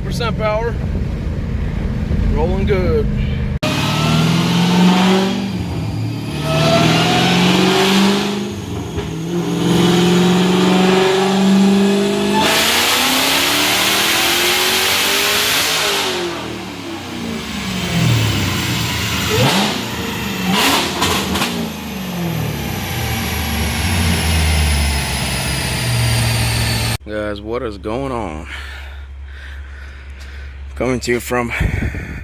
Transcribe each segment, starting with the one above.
100% power. Rolling good. Guys, what is going on? Coming to you from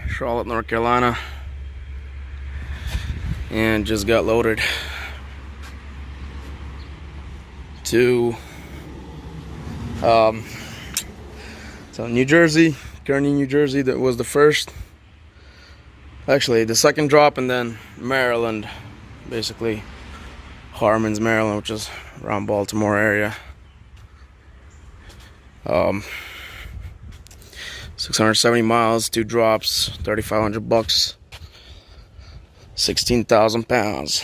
Charlotte, North Carolina, and just got loaded to New Jersey, Kearney, New Jersey. That was the first, actually the second drop, and then Maryland, basically Harmons, Maryland, which is around Baltimore area. 670 miles, 2 drops, $3,500, 16,000 pounds.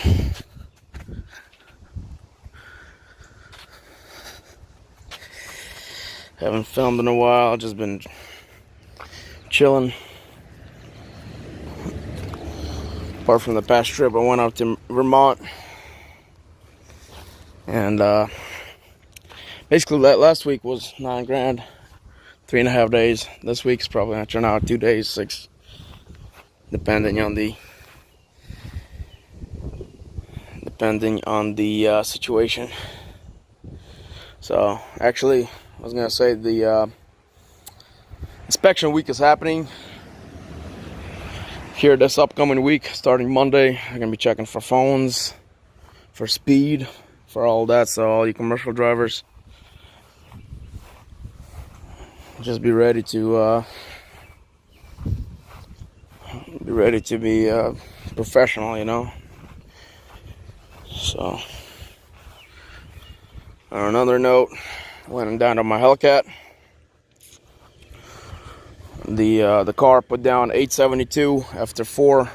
Haven't filmed in a while, just been chilling. Apart from the past trip, I went out to Vermont, and basically last week was $9 grand, 3.5 days. This week's probably gonna turn out 2 days, 6, depending on the situation. So actually, I was gonna say the inspection week is happening here this upcoming week, starting Monday. I'm gonna be checking for phones, for speed, for all that. So all you commercial drivers, just be ready to be professional, you know. So on another note, went down to my hellcat. The car put down 872 after 4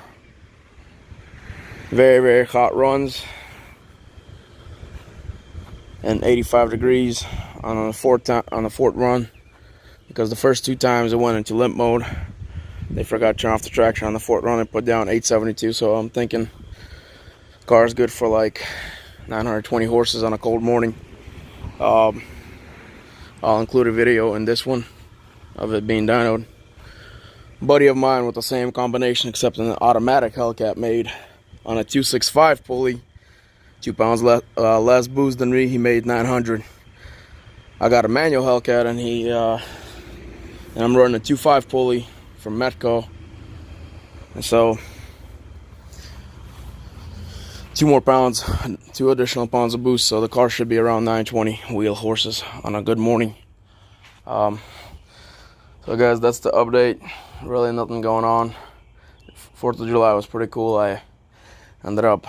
very hot runs, and 85 degrees on the fourth run. Because the first 2 times it went into limp mode, they forgot to turn off the traction. On the 4th run, they put down 872. So I'm thinking the car is good for like 920 horses on a cold morning. I'll include a video in this one of it being dynoed. A buddy of mine with the same combination, except an automatic hellcat, made on a 265 pulley, 2 pounds less boost than me. He made 900. I got a manual hellcat, and and I'm running a 2.5 pulley from Metco, and so 2 additional pounds of boost. So the car should be around 920 wheel horses on a good morning. So guys, that's the update. Really nothing going on. 4th of July was pretty cool. I ended up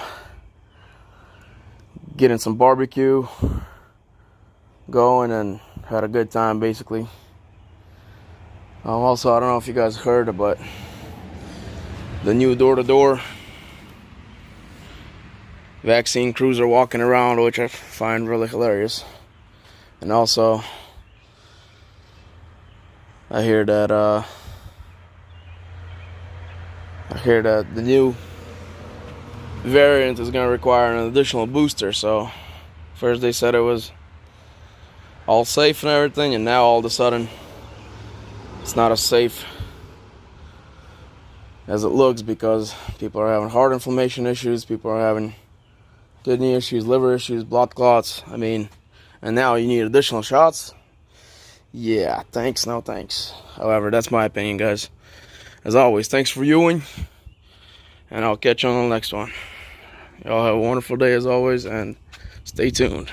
getting some barbecue going and had a good time, basically. Also, I don't know if you guys heard, but the new door-to-door vaccine crews are walking around, which I find really hilarious. And also, I hear that the new variant is going to require an additional booster. So first they said it was all safe and everything, and now all of a sudden it's not as safe as it looks, because people are having heart inflammation issues, people are having kidney issues, liver issues, blood clots. I mean, and now you need additional shots. Yeah, thanks, no thanks. However, that's my opinion, guys. As always, thanks for viewing, and I'll catch you on the next one. Y'all have a wonderful day as always, and stay tuned.